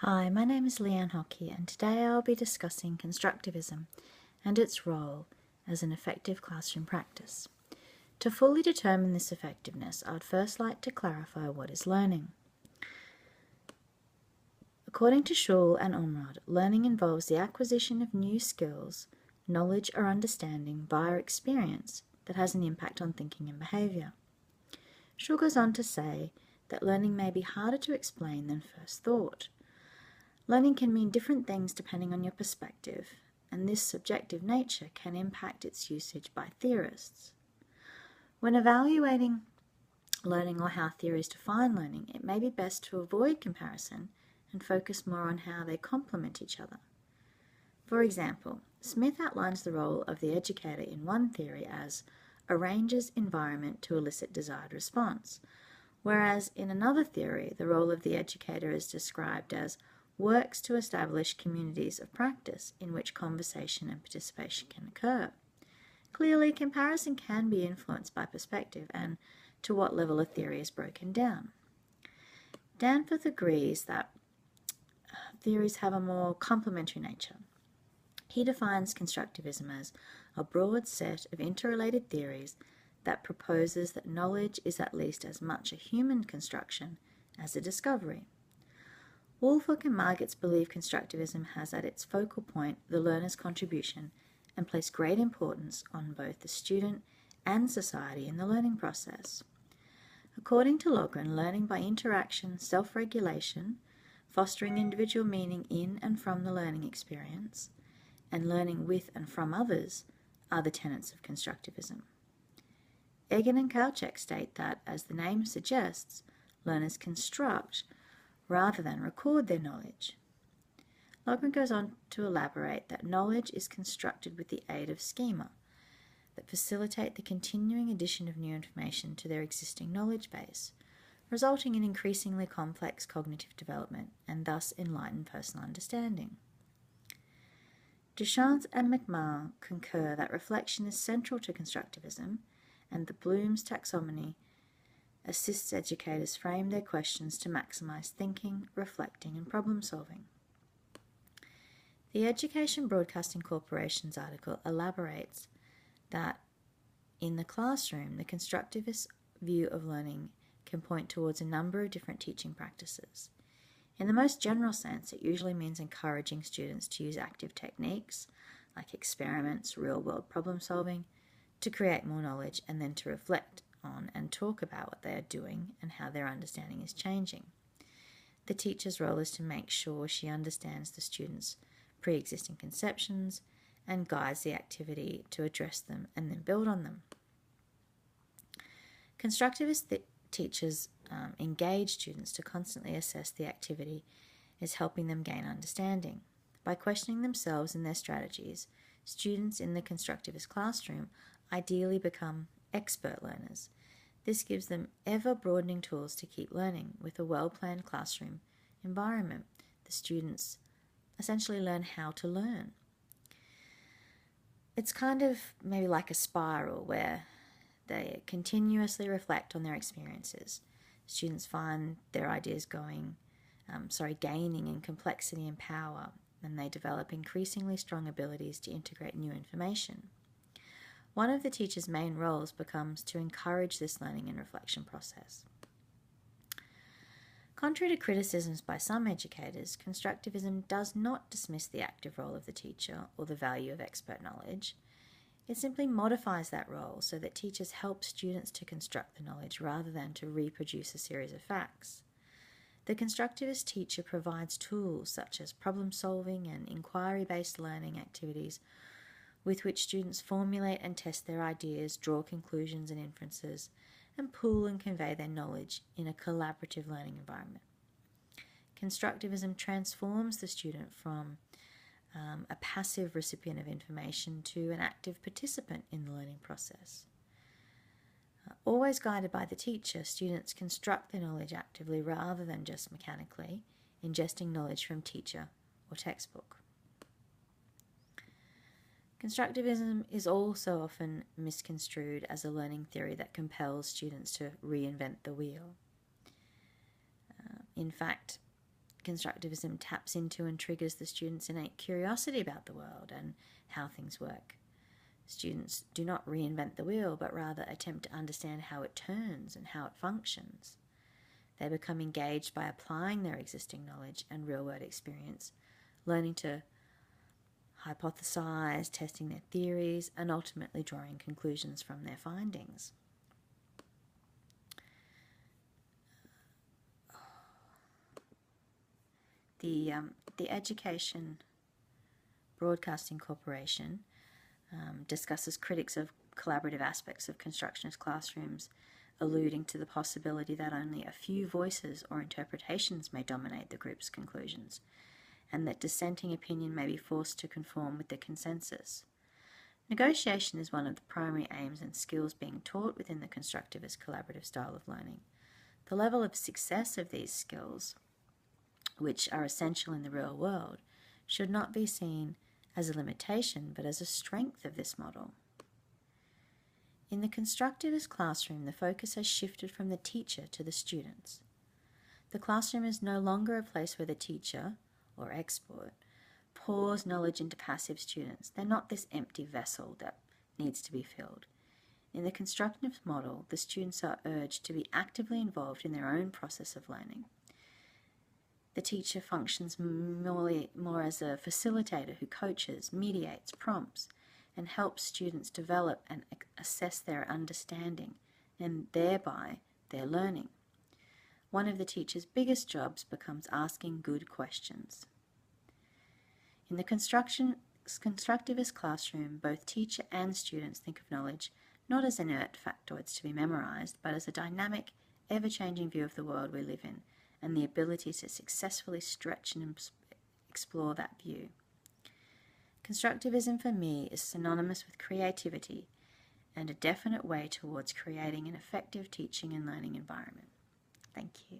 Hi, my name is Leanne Hockey, and today I'll be discussing constructivism and its role as an effective classroom practice. To fully determine this effectiveness, I'd first like to clarify what is learning. According to Schul and Omrod, learning involves the acquisition of new skills, knowledge or understanding via experience that has an impact on thinking and behaviour. Schul goes on to say that learning may be harder to explain than first thought. Learning can mean different things depending on your perspective, and this subjective nature can impact its usage by theorists. When evaluating learning or how theories define learning, it may be best to avoid comparison and focus more on how they complement each other. For example, Smith outlines the role of the educator in one theory as arranges environment to elicit desired response, whereas in another theory, the role of the educator is described as works to establish communities of practice in which conversation and participation can occur. Clearly, comparison can be influenced by perspective and to what level a theory is broken down. Danforth agrees that theories have a more complementary nature. He defines constructivism as a broad set of interrelated theories that proposes that knowledge is at least as much a human construction as a discovery. Woolfolk and Margetts believe constructivism has at its focal point the learner's contribution and place great importance on both the student and society in the learning process. According to Logren, learning by interaction, self-regulation, fostering individual meaning in and from the learning experience, and learning with and from others are the tenets of constructivism. Egan and Kauchek state that, as the name suggests, learners construct rather than record their knowledge. Logren goes on to elaborate that knowledge is constructed with the aid of schema that facilitate the continuing addition of new information to their existing knowledge base, resulting in increasingly complex cognitive development and thus enlightened personal understanding. Duchamp and McMahon concur that reflection is central to constructivism, and that Bloom's taxonomy assists educators frame their questions to maximize thinking, reflecting, and problem solving. The Education Broadcasting Corporation's article elaborates that in the classroom, the constructivist view of learning can point towards a number of different teaching practices. In the most general sense, it usually means encouraging students to use active techniques like experiments, real-world problem solving, to create more knowledge and then to reflect on and talk about what they are doing and how their understanding is changing. The teacher's role is to make sure she understands the student's pre-existing conceptions and guides the activity to address them and then build on them. Constructivist teachers engage students to constantly assess the activity as helping them gain understanding. By questioning themselves and their strategies, students in the constructivist classroom ideally become expert learners. This gives them ever-broadening tools to keep learning. With a well-planned classroom environment, the students essentially learn how to learn. It's kind of maybe like a spiral where they continuously reflect on their experiences. Students find their ideas gaining in complexity and power, and they develop increasingly strong abilities to integrate new information. One of the teacher's main roles becomes to encourage this learning and reflection process. Contrary to criticisms by some educators, constructivism does not dismiss the active role of the teacher or the value of expert knowledge. It simply modifies that role so that teachers help students to construct the knowledge rather than to reproduce a series of facts. The constructivist teacher provides tools such as problem-solving and inquiry-based learning activities with which students formulate and test their ideas, draw conclusions and inferences, and pool and convey their knowledge in a collaborative learning environment. Constructivism transforms the student from a passive recipient of information to an active participant in the learning process. Always guided by the teacher, students construct their knowledge actively rather than just mechanically, ingesting knowledge from teacher or textbook. Constructivism is also often misconstrued as a learning theory that compels students to reinvent the wheel. In fact, Constructivism taps into and triggers the students' innate curiosity about the world and how things work. Students do not reinvent the wheel, but rather attempt to understand how it turns and how it functions. They become engaged by applying their existing knowledge and real-world experience, learning to hypothesize, testing their theories, and ultimately drawing conclusions from their findings. The Education Broadcasting Corporation discusses critics of collaborative aspects of constructionist classrooms, alluding to the possibility that only a few voices or interpretations may dominate the group's conclusions, and that dissenting opinion may be forced to conform with the consensus. Negotiation is one of the primary aims and skills being taught within the constructivist collaborative style of learning. The level of success of these skills, which are essential in the real world, should not be seen as a limitation but as a strength of this model. In the constructivist classroom, the focus has shifted from the teacher to the students. The classroom is no longer a place where the teacher, or expert, pours knowledge into passive students. They're not this empty vessel that needs to be filled. In the constructivist model, the students are urged to be actively involved in their own process of learning. The teacher functions more as a facilitator who coaches, mediates, prompts, and helps students develop and assess their understanding and thereby their learning. One of the teacher's biggest jobs becomes asking good questions. In the constructivist classroom, both teacher and students think of knowledge not as inert factoids to be memorized, but as a dynamic, ever-changing view of the world we live in, and the ability to successfully stretch and explore that view. Constructivism for me is synonymous with creativity and a definite way towards creating an effective teaching and learning environment. Thank you.